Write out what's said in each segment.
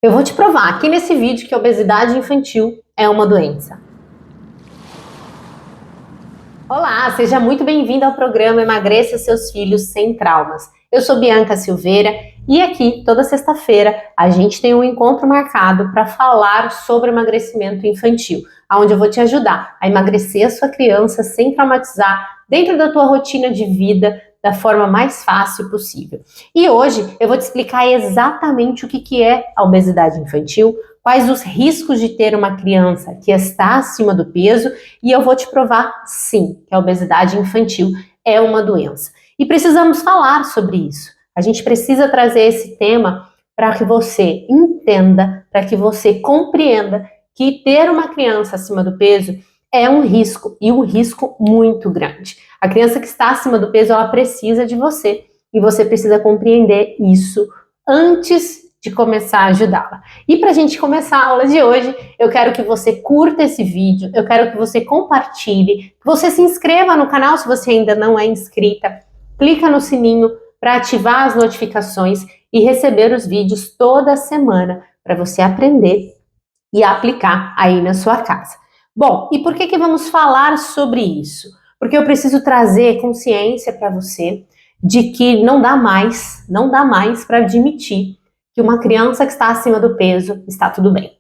Eu vou te provar aqui nesse vídeo que a obesidade infantil é uma doença. Olá, seja muito bem-vindo ao programa Emagreça Seus Filhos Sem Traumas. Eu sou Bianca Silveira e aqui, toda sexta-feira, a gente tem um encontro marcado para falar sobre emagrecimento infantil, onde eu vou te ajudar a emagrecer a sua criança sem traumatizar, dentro da tua rotina de vida, da forma mais fácil possível. E hoje eu vou te explicar exatamente o que é a obesidade infantil, quais os riscos de ter uma criança que está acima do peso, e eu vou te provar, sim, que a obesidade infantil é uma doença. E precisamos falar sobre isso. A gente precisa trazer esse tema para que você entenda, para que você compreenda que ter uma criança acima do peso é um risco, e um risco muito grande. A criança que está acima do peso, ela precisa de você, e você precisa compreender isso antes de começar a ajudá-la. E para a gente começar a aula de hoje, eu quero que você curta esse vídeo, eu quero que você compartilhe, que você se inscreva no canal se você ainda não é inscrita, clica no sininho para ativar as notificações e receber os vídeos toda semana para você aprender e aplicar aí na sua casa. Bom, e por que vamos falar sobre isso? Porque eu preciso trazer consciência para você de que não dá mais para admitir que uma criança que está acima do peso está tudo bem.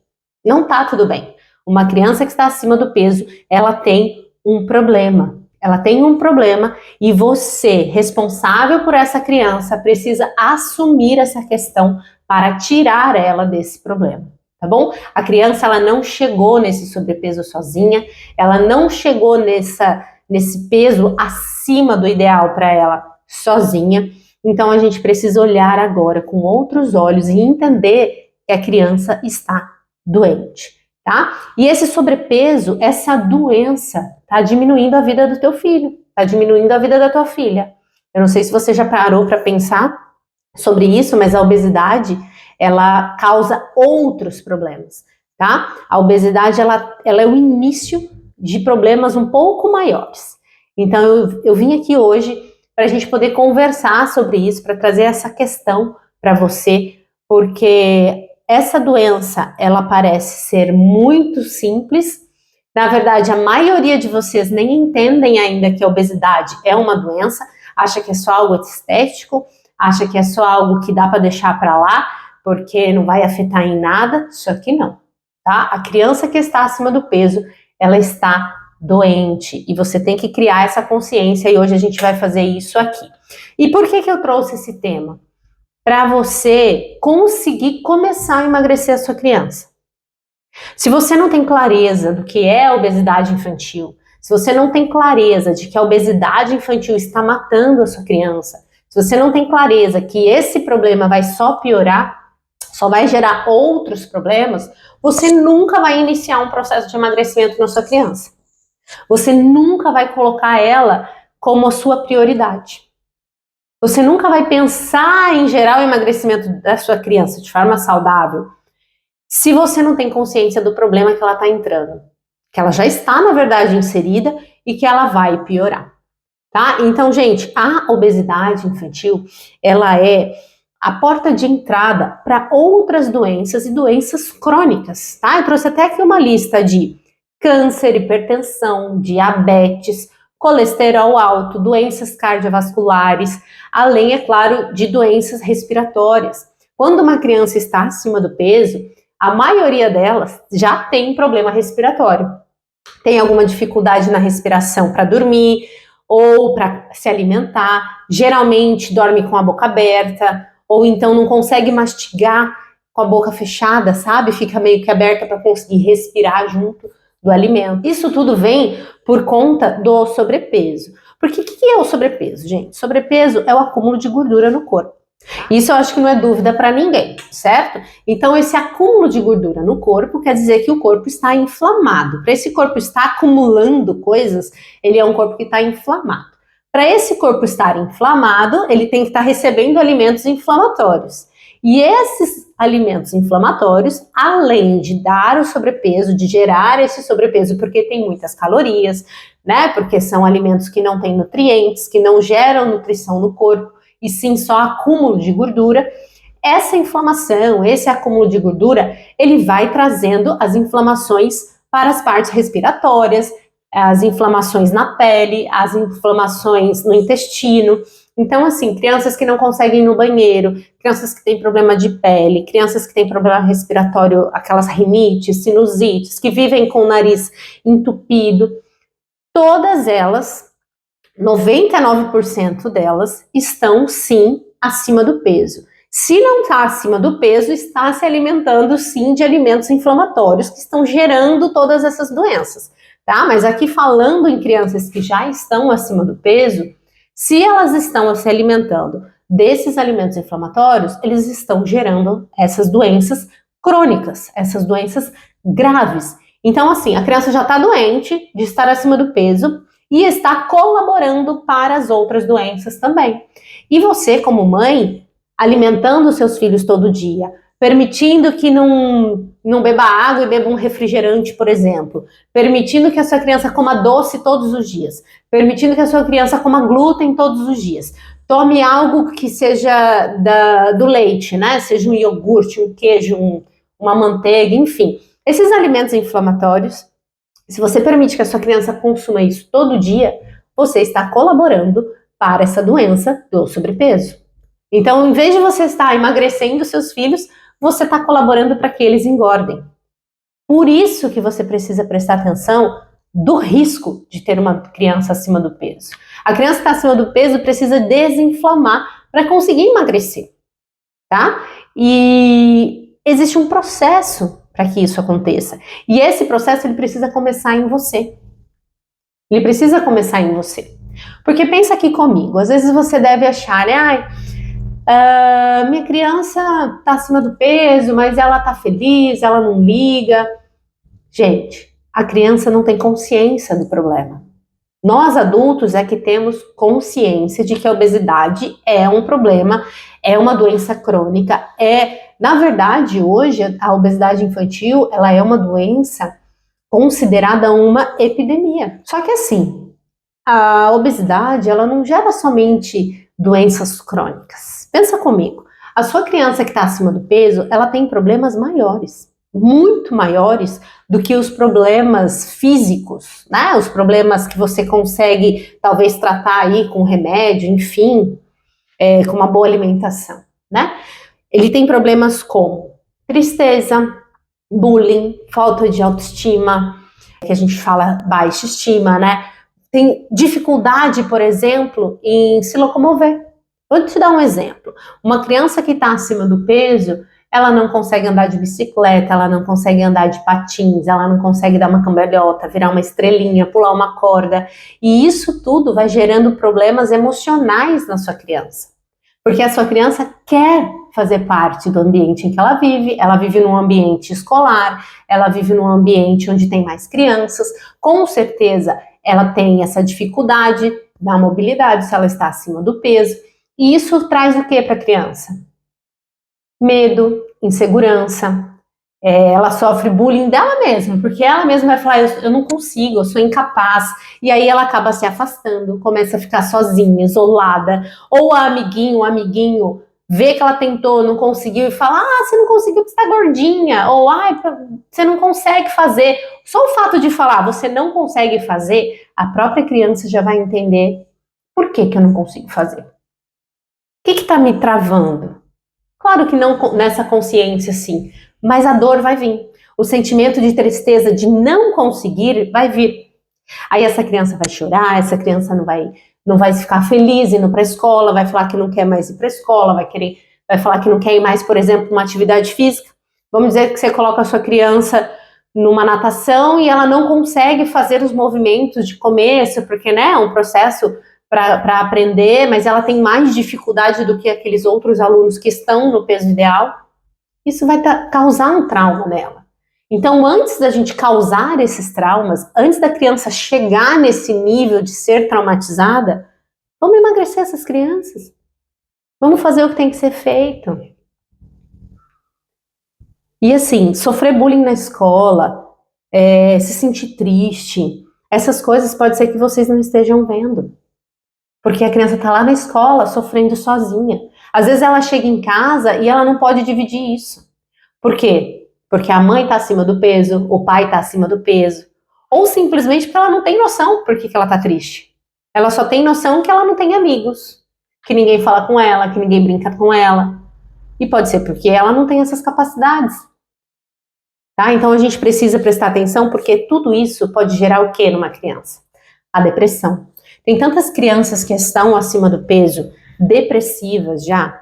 Não está tudo bem. Uma criança que está acima do peso, ela tem um problema. Ela tem um problema e você, responsável por essa criança, precisa assumir essa questão para tirar ela desse problema. Tá bom? A criança, ela não chegou nesse sobrepeso sozinha, ela não chegou nesse peso acima do ideal para ela sozinha. Então a gente precisa olhar agora com outros olhos e entender que a criança está doente, tá? E esse sobrepeso, essa doença, tá diminuindo a vida do teu filho, tá diminuindo a vida da tua filha. Eu não sei se você já parou para pensar sobre isso, mas a obesidade, ela causa outros problemas, tá? A obesidade, ela é o início de problemas um pouco maiores. Então, eu vim aqui hoje para a gente poder conversar sobre isso, para trazer essa questão para você, porque essa doença, ela parece ser muito simples. Na verdade, a maioria de vocês nem entendem ainda que a obesidade é uma doença, acha que é só algo estético, acha que é só algo que dá para deixar para lá, porque não vai afetar em nada, só que não, tá? A criança que está acima do peso, ela está doente, e você tem que criar essa consciência, e hoje a gente vai fazer isso aqui. E por que eu trouxe esse tema? Para você conseguir começar a emagrecer a sua criança. Se você não tem clareza do que é a obesidade infantil, se você não tem clareza de que a obesidade infantil está matando a sua criança, se você não tem clareza que esse problema vai só piorar, só vai gerar outros problemas, você nunca vai iniciar um processo de emagrecimento na sua criança. Você nunca vai colocar ela como a sua prioridade. Você nunca vai pensar em gerar o emagrecimento da sua criança de forma saudável se você não tem consciência do problema que ela está entrando. Que ela já está, na verdade, inserida e que ela vai piorar. Tá? Então, gente, a obesidade infantil, ela é a porta de entrada para outras doenças e doenças crônicas, tá? Eu trouxe até aqui uma lista de câncer, hipertensão, diabetes, colesterol alto, doenças cardiovasculares, além, é claro, de doenças respiratórias. Quando uma criança está acima do peso, a maioria delas já tem problema respiratório. Tem alguma dificuldade na respiração para dormir ou para se alimentar, geralmente dorme com a boca aberta, ou então não consegue mastigar com a boca fechada, sabe? Fica meio que aberta para conseguir respirar junto do alimento. Isso tudo vem por conta do sobrepeso. Porque o que é o sobrepeso, gente? Sobrepeso é o acúmulo de gordura no corpo. Isso eu acho que não é dúvida para ninguém, certo? Então esse acúmulo de gordura no corpo quer dizer que o corpo está inflamado. Para esse corpo estar acumulando coisas, ele é um corpo que está inflamado. Para esse corpo estar inflamado, ele tem que estar recebendo alimentos inflamatórios. E esses alimentos inflamatórios, além de dar o sobrepeso, de gerar esse sobrepeso, porque tem muitas calorias, né? Porque são alimentos que não têm nutrientes, que não geram nutrição no corpo, e sim só acúmulo de gordura, essa inflamação, esse acúmulo de gordura, ele vai trazendo as inflamações para as partes respiratórias, as inflamações na pele, as inflamações no intestino. Então, assim, crianças que não conseguem ir no banheiro, crianças que têm problema de pele, crianças que têm problema respiratório, aquelas rinites, sinusites, que vivem com o nariz entupido, todas elas, 99% delas, estão sim acima do peso. Se não está acima do peso, está se alimentando sim de alimentos inflamatórios que estão gerando todas essas doenças, tá? Mas aqui falando em crianças que já estão acima do peso, se elas estão se alimentando desses alimentos inflamatórios, eles estão gerando essas doenças crônicas, essas doenças graves. Então, assim, a criança já está doente de estar acima do peso e está colaborando para as outras doenças também. E você, como mãe, alimentando seus filhos todo dia, permitindo que não beba água e beba um refrigerante, por exemplo, permitindo que a sua criança coma doce todos os dias, permitindo que a sua criança coma glúten todos os dias, tome algo que seja do leite, né? Seja um iogurte, um queijo, uma manteiga, enfim. Esses alimentos inflamatórios, se você permite que a sua criança consuma isso todo dia, você está colaborando para essa doença do sobrepeso. Então, em vez de você estar emagrecendo seus filhos, você está colaborando para que eles engordem. Por isso que você precisa prestar atenção do risco de ter uma criança acima do peso. A criança que está acima do peso precisa desinflamar para conseguir emagrecer, tá? E existe um processo para que isso aconteça. E esse processo ele precisa começar em você. Ele precisa começar em você. Porque pensa aqui comigo, às vezes você deve achar, minha criança está acima do peso, mas ela está feliz, ela não liga. Gente, a criança não tem consciência do problema. Nós adultos é que temos consciência de que a obesidade é um problema, é uma doença crônica, na verdade, hoje a obesidade infantil, ela é uma doença considerada uma epidemia. Só que assim, a obesidade, ela não gera somente doenças crônicas. Pensa comigo, a sua criança que está acima do peso, ela tem problemas maiores, muito maiores do que os problemas físicos, né? Os problemas que você consegue talvez tratar aí com remédio, enfim, com uma boa alimentação, né? Ele tem problemas como tristeza, bullying, falta de autoestima, que a gente fala baixa estima, né? Tem dificuldade, por exemplo, em se locomover. Vou te dar um exemplo. Uma criança que está acima do peso, ela não consegue andar de bicicleta, ela não consegue andar de patins, ela não consegue dar uma cambalhota, virar uma estrelinha, pular uma corda. E isso tudo vai gerando problemas emocionais na sua criança. Porque a sua criança quer fazer parte do ambiente em que ela vive num ambiente escolar, ela vive num ambiente onde tem mais crianças, com certeza ela tem essa dificuldade da mobilidade se ela está acima do peso, e isso traz o que para a criança? Medo, insegurança, ela sofre bullying dela mesma, porque ela mesma vai falar, eu não consigo, eu sou incapaz, e aí ela acaba se afastando, começa a ficar sozinha, isolada, ou a amiguinho, o amiguinho vê que ela tentou, não conseguiu, e fala, você não conseguiu porque você tá gordinha, ou, você não consegue fazer. Só o fato de falar, você não consegue fazer, a própria criança já vai entender por que eu não consigo fazer. O que tá me travando? Claro que não nessa consciência, sim, mas a dor vai vir. O sentimento de tristeza de não conseguir vai vir. Aí essa criança vai chorar, essa criança não vai ficar feliz indo para a escola, vai falar que não quer mais ir para a escola, vai falar que não quer ir mais, por exemplo, uma atividade física. Vamos dizer que você coloca a sua criança numa natação e ela não consegue fazer os movimentos de começo, porque, né, é um processo para aprender, mas ela tem mais dificuldade do que aqueles outros alunos que estão no peso ideal. Isso vai causar um trauma nela. Então, antes da gente causar esses traumas, antes da criança chegar nesse nível de ser traumatizada, vamos emagrecer essas crianças. Vamos fazer o que tem que ser feito. E assim, sofrer bullying na escola, se sentir triste, essas coisas pode ser que vocês não estejam vendo. Porque a criança está lá na escola sofrendo sozinha. Às vezes ela chega em casa e ela não pode dividir isso. Por quê? Porque a mãe está acima do peso, o pai está acima do peso, ou simplesmente porque ela não tem noção por que ela está triste. Ela só tem noção que ela não tem amigos, que ninguém fala com ela, que ninguém brinca com ela. E pode ser porque ela não tem essas capacidades. Tá? Então a gente precisa prestar atenção, porque tudo isso pode gerar o que numa criança? A depressão. Tem tantas crianças que estão acima do peso, depressivas já,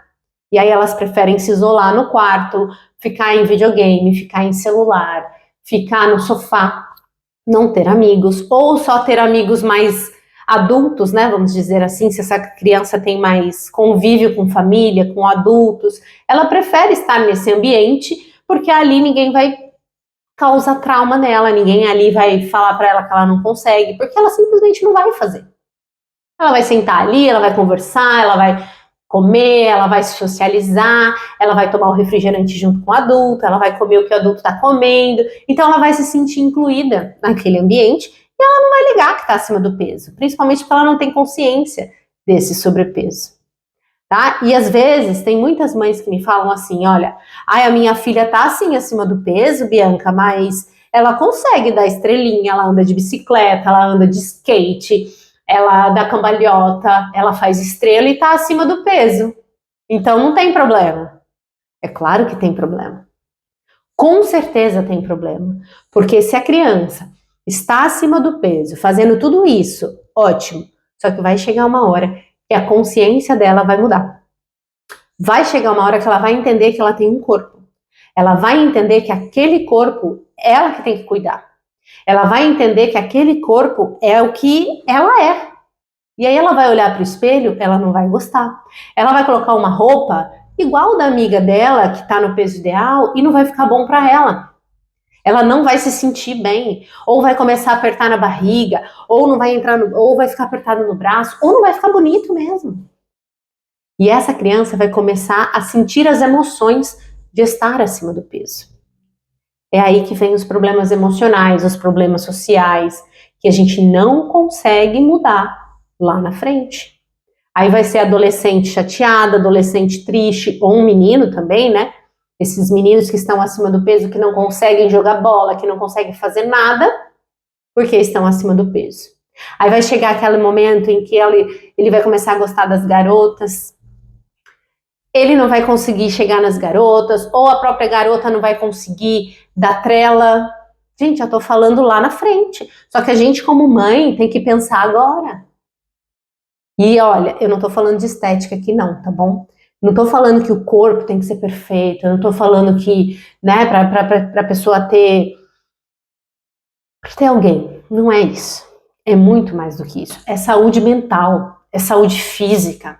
e aí elas preferem se isolar no quarto, ficar em videogame, ficar em celular, ficar no sofá, não ter amigos, ou só ter amigos mais adultos, né, vamos dizer assim, se essa criança tem mais convívio com família, com adultos, ela prefere estar nesse ambiente, porque ali ninguém vai causar trauma nela, ninguém ali vai falar para ela que ela não consegue, porque ela simplesmente não vai fazer. Ela vai sentar ali, ela vai conversar, ela vai comer, ela vai se socializar, ela vai tomar o refrigerante junto com o adulto, ela vai comer o que o adulto está comendo, então ela vai se sentir incluída naquele ambiente e ela não vai ligar que está acima do peso, principalmente porque ela não tem consciência desse sobrepeso. Tá? E às vezes tem muitas mães que me falam assim, olha, a minha filha tá assim acima do peso, Bianca, mas ela consegue dar estrelinha, ela anda de bicicleta, ela anda de skate, ela dá cambalhota, ela faz estrela e tá acima do peso. Então não tem problema. É claro que tem problema. Com certeza tem problema. Porque se a criança está acima do peso, fazendo tudo isso, ótimo. Só que vai chegar uma hora que a consciência dela vai mudar. Vai chegar uma hora que ela vai entender que ela tem um corpo. Ela vai entender que aquele corpo, ela que tem que cuidar. Ela vai entender que aquele corpo é o que ela é. E aí ela vai olhar para o espelho, ela não vai gostar. Ela vai colocar uma roupa igual da amiga dela, que está no peso ideal, e não vai ficar bom para ela. Ela não vai se sentir bem, ou vai começar a apertar na barriga, ou não vai entrar ou vai ficar apertado no braço, ou não vai ficar bonito mesmo. E essa criança vai começar a sentir as emoções de estar acima do peso. É aí que vem os problemas emocionais, os problemas sociais, que a gente não consegue mudar lá na frente. Aí vai ser adolescente chateada, adolescente triste, ou um menino também, né? Esses meninos que estão acima do peso, que não conseguem jogar bola, que não conseguem fazer nada, porque estão acima do peso. Aí vai chegar aquele momento em que ele vai começar a gostar das garotas, ele não vai conseguir chegar nas garotas, ou a própria garota não vai conseguir dar trela. Gente, eu tô falando lá na frente. Só que a gente, como mãe, tem que pensar agora. E olha, eu não tô falando de estética aqui não, tá bom? Não tô falando que o corpo tem que ser perfeito, eu não tô falando que, né, pra pessoa ter alguém. Não é isso. É muito mais do que isso. É saúde mental, é saúde física,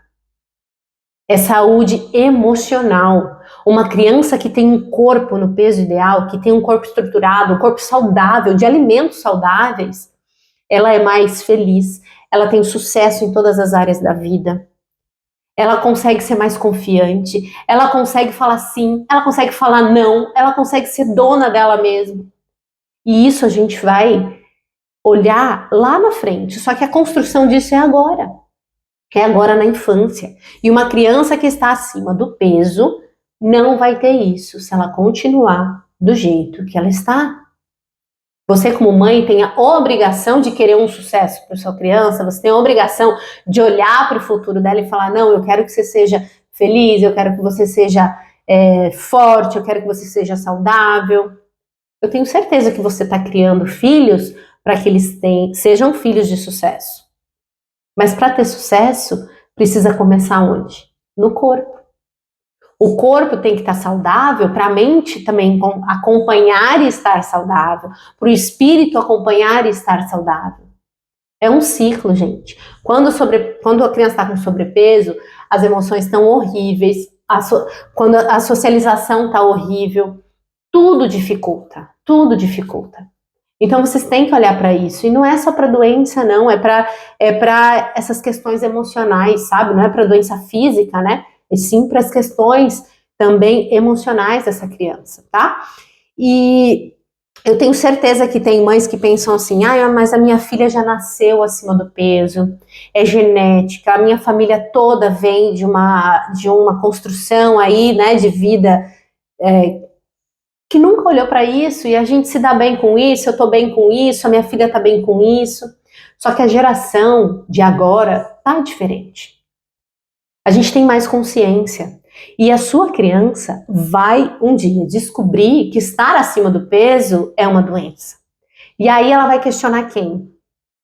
é saúde emocional. Uma criança que tem um corpo no peso ideal, que tem um corpo estruturado, um corpo saudável, de alimentos saudáveis, ela é mais feliz, ela tem sucesso em todas as áreas da vida, ela consegue ser mais confiante, ela consegue falar sim, ela consegue falar não, ela consegue ser dona dela mesma. E isso a gente vai olhar lá na frente, só que a construção disso é agora na infância. E uma criança que está acima do peso não vai ter isso se ela continuar do jeito que ela está. Você, como mãe, tem a obrigação de querer um sucesso para sua criança, você tem a obrigação de olhar para o futuro dela e falar, não, eu quero que você seja feliz, eu quero que você seja forte, eu quero que você seja saudável. Eu tenho certeza que você está criando filhos para que eles sejam filhos de sucesso. Mas para ter sucesso, precisa começar onde? No corpo. O corpo tem que estar saudável para a mente também acompanhar e estar saudável, para o espírito acompanhar e estar saudável. É um ciclo, gente. Quando a criança está com sobrepeso, as emoções estão horríveis, quando a socialização está horrível, tudo dificulta, tudo dificulta. Então vocês têm que olhar para isso, e não é só para doença, não, é para essas questões emocionais, sabe? Não é para doença física, né? E sim para as questões também emocionais dessa criança, tá? E Eu tenho certeza que tem mães que pensam assim, mas a minha filha já nasceu acima do peso, é genética, a minha família toda vem de uma construção aí, né, de vida que nunca olhou para isso e a gente se dá bem com isso, eu tô bem com isso, a minha filha tá bem com isso. Só que a geração de agora tá diferente. A gente tem mais consciência. E a sua criança vai um dia descobrir que estar acima do peso é uma doença. E aí ela vai questionar quem?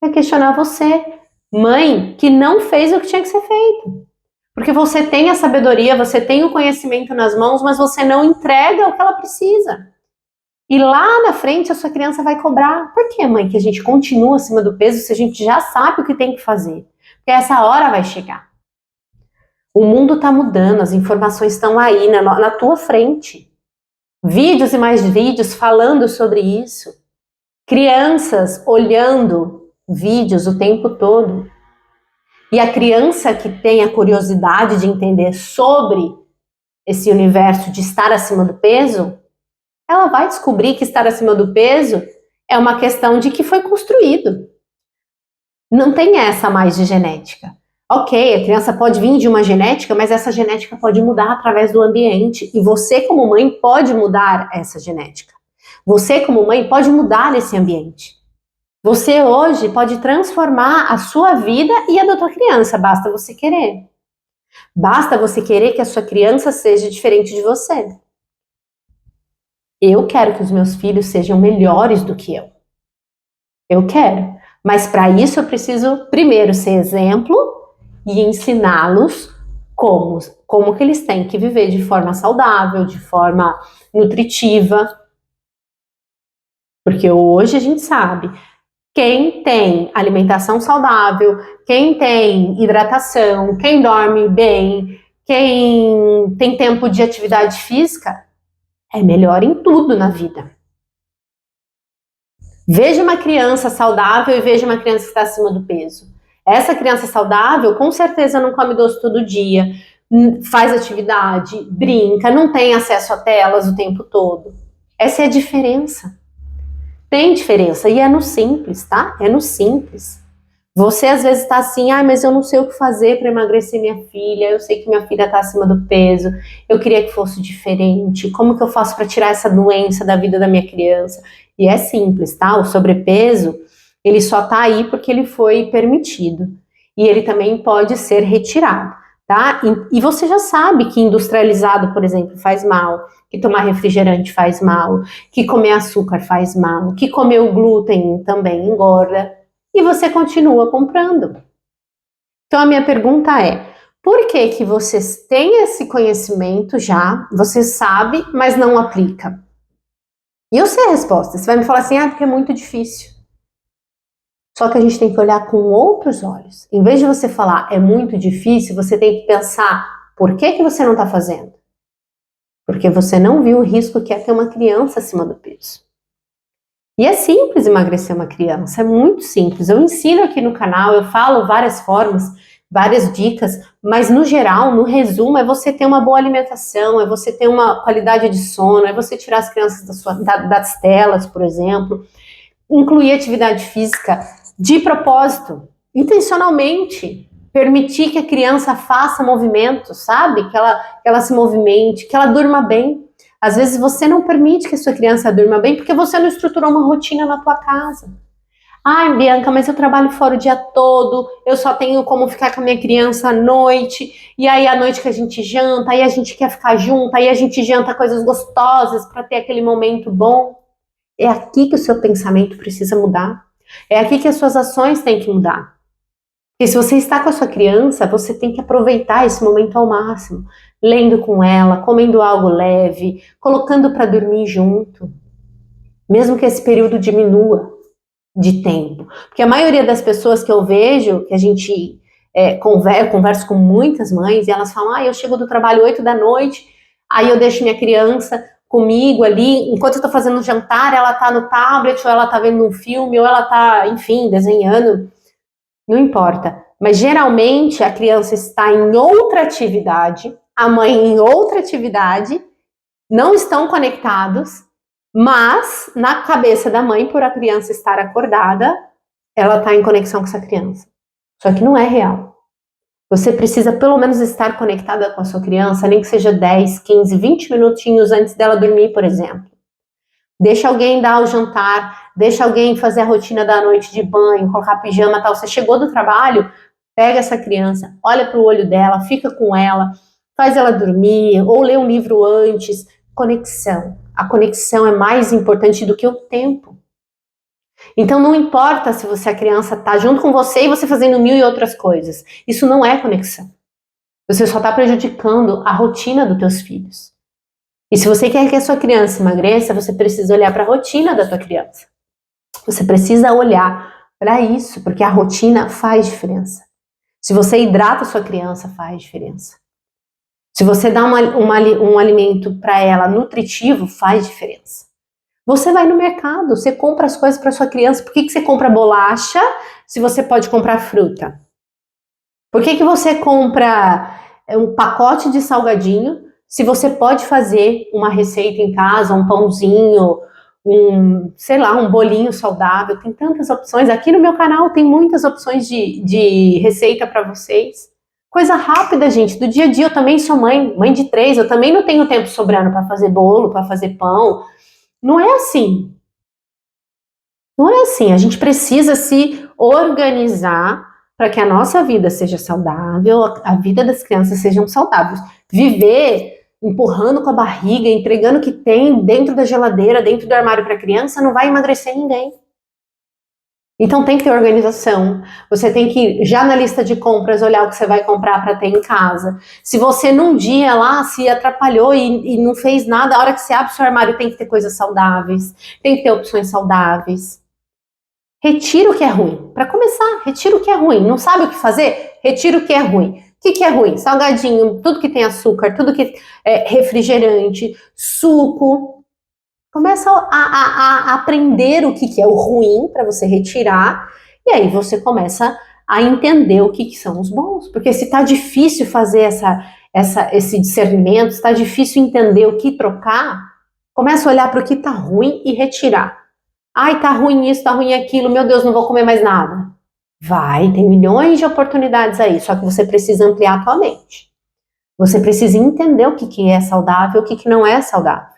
Vai questionar você, mãe, que não fez o que tinha que ser feito. Porque você tem a sabedoria, você tem o conhecimento nas mãos, mas você não entrega o que ela precisa. E lá na frente a sua criança vai cobrar. Por que, mãe, que a gente continua acima do peso se a gente já sabe o que tem que fazer? Porque essa hora vai chegar. O mundo está mudando, as informações estão aí na tua frente. Vídeos e mais vídeos falando sobre isso. Crianças olhando vídeos o tempo todo. E a criança que tem a curiosidade de entender sobre esse universo de estar acima do peso, ela vai descobrir que estar acima do peso é uma questão de que foi construído. Não tem essa mais de genética. Ok, a criança pode vir de uma genética, mas essa genética pode mudar através do ambiente. E você, como mãe, pode mudar essa genética. Você, como mãe, pode mudar esse ambiente. Você hoje pode transformar a sua vida e a da tua criança, basta você querer. Basta você querer que a sua criança seja diferente de você. Eu quero que os meus filhos sejam melhores do que eu. Eu quero. Mas para isso eu preciso primeiro ser exemplo e ensiná-los como que eles têm que viver de forma saudável, de forma nutritiva. Porque hoje a gente sabe, quem tem alimentação saudável, quem tem hidratação, quem dorme bem, quem tem tempo de atividade física, é melhor em tudo na vida. Veja uma criança saudável e veja uma criança que está acima do peso. Essa criança saudável, com certeza, não come doce todo dia, faz atividade, brinca, não tem acesso a telas o tempo todo. Essa é a diferença. Tem diferença e é no simples, tá? É no simples. Você às vezes está assim, mas eu não sei o que fazer para emagrecer minha filha, eu sei que minha filha está acima do peso, eu queria que fosse diferente, como que eu faço para tirar essa doença da vida da minha criança? E é simples, tá? O sobrepeso, ele só tá aí porque ele foi permitido. E ele também pode ser retirado, tá? E você já sabe que industrializado, por exemplo, faz mal, que tomar refrigerante faz mal, que comer açúcar faz mal, que comer o glúten também engorda. E você continua comprando. Então a minha pergunta é, por que que vocês têm esse conhecimento já, você sabe, mas não aplica? E eu sei a resposta, você vai me falar assim, porque é muito difícil. Só que a gente tem que olhar com outros olhos. Em vez de você falar, é muito difícil, você tem que pensar, por que que você não está fazendo? Porque você não viu o risco que é ter uma criança acima do peso. E é simples emagrecer uma criança, é muito simples. Eu ensino aqui no canal, eu falo várias formas, várias dicas, mas no geral, no resumo, é você ter uma boa alimentação, é você ter uma qualidade de sono, é você tirar as crianças das telas, por exemplo, incluir atividade física de propósito, intencionalmente, permitir que a criança faça movimento, sabe? Que ela se movimente, que ela durma bem. Às vezes você não permite que a sua criança durma bem porque você não estruturou uma rotina na tua casa. Bianca, mas eu trabalho fora o dia todo, eu só tenho como ficar com a minha criança à noite, e aí à noite que a gente janta, aí a gente quer ficar junto, aí a gente janta coisas gostosas para ter aquele momento bom. É aqui que o seu pensamento precisa mudar. É aqui que as suas ações têm que mudar. Porque se você está com a sua criança, você tem que aproveitar esse momento ao máximo. Lendo com ela, comendo algo leve, colocando para dormir junto. Mesmo que esse período diminua de tempo. Porque a maioria das pessoas que eu vejo, que a gente converso com muitas mães, e elas falam, eu chego do trabalho 8 da noite, aí eu deixo minha criança comigo ali, enquanto eu tô fazendo jantar, ela tá no tablet, ou ela tá vendo um filme, ou ela tá, enfim, desenhando. Não importa. Mas geralmente a criança está em outra atividade, a mãe em outra atividade, não estão conectados, Mas, na cabeça da mãe, por a criança estar acordada, ela está em conexão com essa criança. Só que não é real. Você precisa pelo menos estar conectada com a sua criança, nem que seja 10, 15, 20 minutinhos antes dela dormir, por exemplo. Deixa alguém dar o jantar, deixa alguém fazer a rotina da noite de banho, colocar pijama e tal. Você chegou do trabalho, pega essa criança, olha para o olho dela, fica com ela, faz ela dormir, ou lê um livro antes. Conexão. A conexão é mais importante do que o tempo. Então não importa se a criança está junto com você e você fazendo mil e outras coisas. Isso não é conexão. Você só está prejudicando a rotina dos teus filhos. E se você quer que a sua criança emagreça, você precisa olhar para a rotina da tua criança. Você precisa olhar para isso, porque a rotina faz diferença. Se você hidrata a sua criança, faz diferença. Se você dá um alimento para ela nutritivo, faz diferença. Você vai no mercado, você compra as coisas para sua criança. Por que você compra bolacha se você pode comprar fruta? Por que você compra um pacote de salgadinho se você pode fazer uma receita em casa, um pãozinho, um bolinho saudável? Tem tantas opções. Aqui no meu canal tem muitas opções de receita para vocês. Coisa rápida, gente. Do dia a dia eu também sou mãe de 3. Eu também não tenho tempo sobrando para fazer bolo, para fazer pão. Não é assim. Não é assim. A gente precisa se organizar para que a nossa vida seja saudável, a vida das crianças sejam saudáveis. Viver empurrando com a barriga, entregando o que tem dentro da geladeira, dentro do armário para a criança, não vai emagrecer ninguém. Então tem que ter organização. Você tem que, já na lista de compras, olhar o que você vai comprar para ter em casa. Se você num dia lá se atrapalhou e não fez nada, a hora que você abre o seu armário tem que ter coisas saudáveis, tem que ter opções saudáveis. Retira o que é ruim. Para começar, retira o que é ruim. Não sabe o que fazer? Retira o que é ruim. O que é ruim? Salgadinho, tudo que tem açúcar, tudo que é refrigerante, suco. Começa a aprender o que é o ruim para você retirar, e aí você começa a entender o que são os bons. Porque se está difícil fazer esse discernimento, se está difícil entender o que trocar, começa a olhar para o que está ruim e retirar. Ai, tá ruim isso, tá ruim aquilo, meu Deus, não vou comer mais nada. Vai, tem milhões de oportunidades aí, só que você precisa ampliar a tua mente. Você precisa entender o que é saudável, o que não é saudável.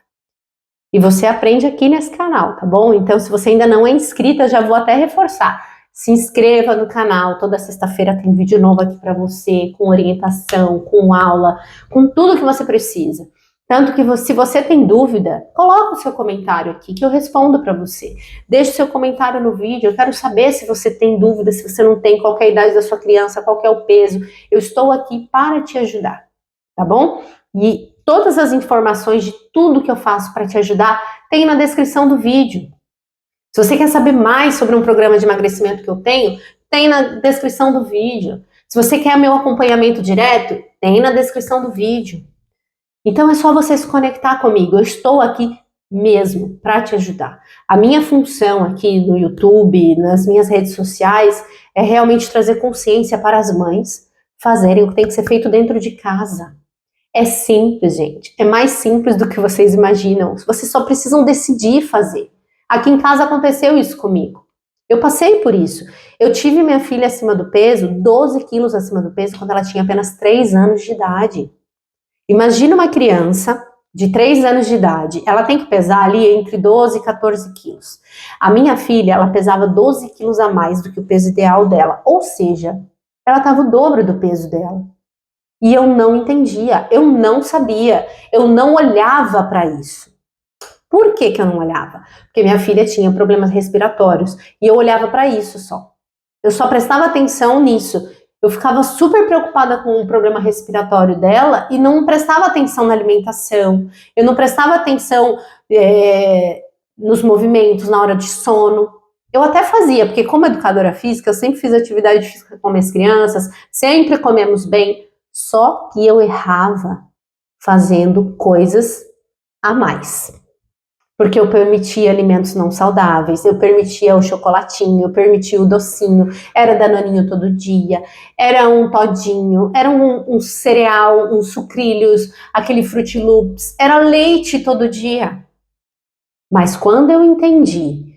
E você aprende aqui nesse canal, tá bom? Então, se você ainda não é inscrita, já vou até reforçar. Se inscreva no canal, toda sexta-feira tem vídeo novo aqui para você, com orientação, com aula, com tudo que você precisa. Tanto que se você tem dúvida, coloca o seu comentário aqui que eu respondo para você. Deixe o seu comentário no vídeo, eu quero saber se você tem dúvida, se você não tem, qual é a idade da sua criança, qual é o peso. Eu estou aqui para te ajudar, tá bom? E todas as informações de tudo que eu faço para te ajudar tem na descrição do vídeo. Se você quer saber mais sobre um programa de emagrecimento que eu tenho, tem na descrição do vídeo. Se você quer meu acompanhamento direto, tem na descrição do vídeo. Então é só você se conectar comigo. Eu estou aqui mesmo para te ajudar. A minha função aqui no YouTube, nas minhas redes sociais, é realmente trazer consciência para as mães fazerem o que tem que ser feito dentro de casa. É simples, gente. É mais simples do que vocês imaginam. Vocês só precisam decidir fazer. Aqui em casa aconteceu isso comigo. Eu passei por isso. Eu tive minha filha acima do peso, 12 quilos acima do peso, quando ela tinha apenas 3 anos de idade. Imagina uma criança de 3 anos de idade, ela tem que pesar ali entre 12 e 14 quilos. A minha filha, ela pesava 12 quilos a mais do que o peso ideal dela, ou seja, ela estava o dobro do peso dela. E eu não entendia, eu não sabia, eu não olhava para isso. Por que eu não olhava? Porque minha filha tinha problemas respiratórios e eu olhava para isso só. Eu só prestava atenção nisso. Eu ficava super preocupada com o problema respiratório dela e não prestava atenção na alimentação, eu não prestava atenção nos movimentos, na hora de sono. Eu até fazia, porque como educadora física, eu sempre fiz atividade física com minhas crianças, sempre comemos bem, só que eu errava fazendo coisas a mais. Porque eu permitia alimentos não saudáveis, eu permitia o chocolatinho, eu permitia o docinho, era danoninho todo dia, era um todinho, era um cereal, um sucrilhos, aquele Fruit Loops, era leite todo dia. Mas quando eu entendi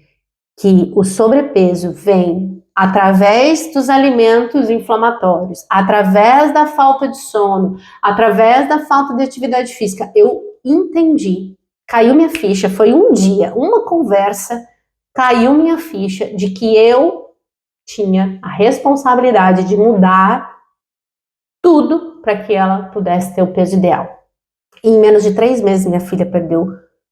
que o sobrepeso vem através dos alimentos inflamatórios, através da falta de sono, através da falta de atividade física, eu entendi, caiu minha ficha, foi um dia, uma conversa, caiu minha ficha de que eu tinha a responsabilidade de mudar tudo para que ela pudesse ter o peso ideal. E em menos de 3 meses, minha filha perdeu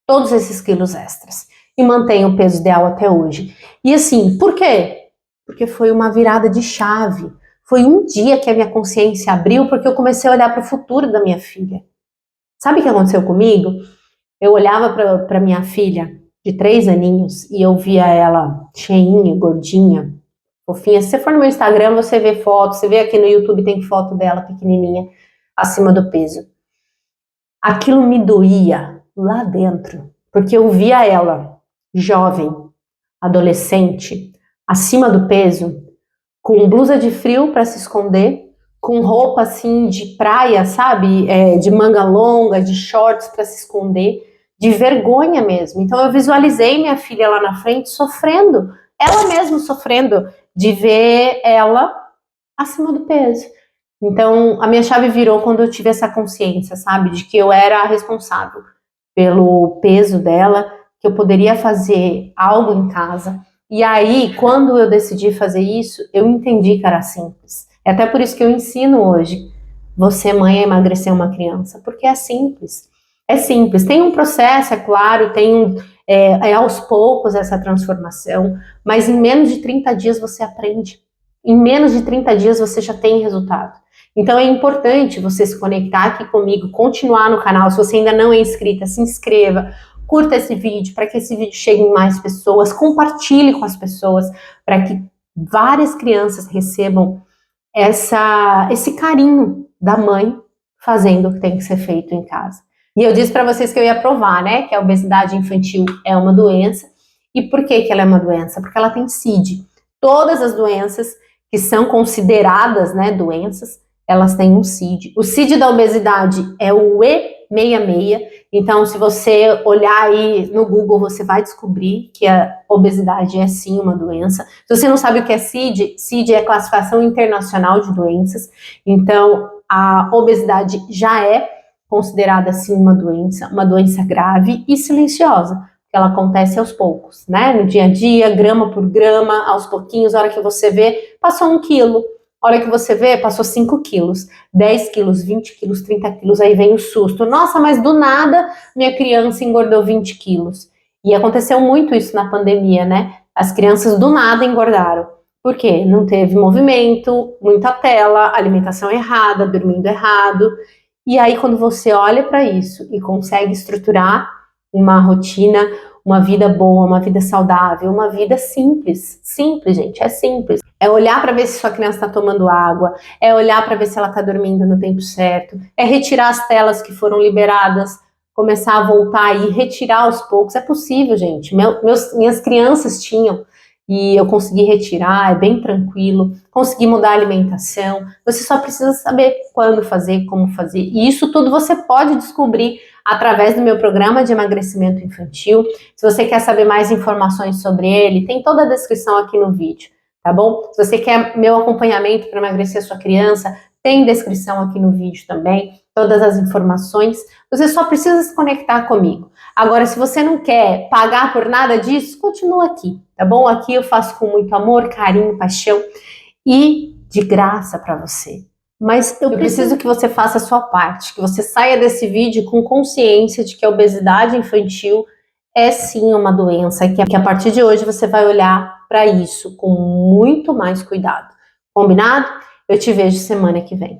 todos esses quilos extras e mantém o peso ideal até hoje. E assim, por quê? Porque foi uma virada de chave. Foi um dia que a minha consciência abriu, porque eu comecei a olhar para o futuro da minha filha. Sabe o que aconteceu comigo? Eu olhava para minha filha de 3 aninhos e eu via ela cheinha, gordinha, fofinha. Se você for no meu Instagram, você vê foto, você vê aqui no YouTube, tem foto dela pequenininha, acima do peso. Aquilo me doía lá dentro, porque eu via ela, jovem, adolescente, acima do peso, com blusa de frio para se esconder, com roupa assim de praia, sabe? De manga longa, de shorts para se esconder, de vergonha mesmo. Então eu visualizei minha filha lá na frente sofrendo, ela mesma sofrendo de ver ela acima do peso. Então a minha chave virou quando eu tive essa consciência, sabe? De que eu era a responsável pelo peso dela, que eu poderia fazer algo em casa. E aí, quando eu decidi fazer isso, eu entendi que era simples. É até por isso que eu ensino hoje você, mãe, a emagrecer uma criança, porque é simples. É simples. Tem um processo, é claro, é aos poucos essa transformação, mas em menos de 30 dias você aprende. Em menos de 30 dias você já tem resultado. Então é importante você se conectar aqui comigo, continuar no canal. Se você ainda não é inscrita, se inscreva, curta esse vídeo para que esse vídeo chegue em mais pessoas, compartilhe com as pessoas para que várias crianças recebam esse carinho da mãe fazendo o que tem que ser feito em casa. E eu disse para vocês que eu ia provar, né, que a obesidade infantil é uma doença. E por que ela é uma doença? Porque ela tem CID. Todas as doenças que são consideradas, né, doenças, elas têm um CID. O CID da obesidade é o E66. Então, se você olhar aí no Google, você vai descobrir que a obesidade é sim uma doença. Se você não sabe o que é CID, CID é Classificação Internacional de Doenças. Então, a obesidade já é considerada sim uma doença grave e silenciosa. Ela acontece aos poucos, né? No dia a dia, grama por grama, aos pouquinhos, a hora que você vê, passou 1 quilo. A hora que você vê, passou 5 quilos, 10 quilos, 20 quilos, 30 quilos, aí vem o susto. Nossa, mas do nada minha criança engordou 20 quilos. E aconteceu muito isso na pandemia, né? As crianças do nada engordaram. Por quê? Não teve movimento, muita tela, alimentação errada, dormindo errado. E aí quando você olha para isso e consegue estruturar uma rotina, uma vida boa, uma vida saudável, uma vida simples. Simples, gente, é simples. É olhar para ver se sua criança está tomando água, é olhar para ver se ela está dormindo no tempo certo, é retirar as telas que foram liberadas, começar a voltar e retirar aos poucos. É possível, gente. Minhas crianças tinham e eu consegui retirar, é bem tranquilo. Consegui mudar a alimentação. Você só precisa saber quando fazer, como fazer. E isso tudo você pode descobrir através do meu programa de emagrecimento infantil. Se você quer saber mais informações sobre ele, tem toda a descrição aqui no vídeo, tá bom? Se você quer meu acompanhamento para emagrecer a sua criança, tem descrição aqui no vídeo também, todas as informações. Você só precisa se conectar comigo. Agora, se você não quer pagar por nada disso, continua aqui, tá bom? Aqui eu faço com muito amor, carinho, paixão e de graça para você. Mas eu preciso que você faça a sua parte, que você saia desse vídeo com consciência de que a obesidade infantil é sim uma doença e que a partir de hoje você vai olhar para isso com muito mais cuidado. Combinado? Eu te vejo semana que vem.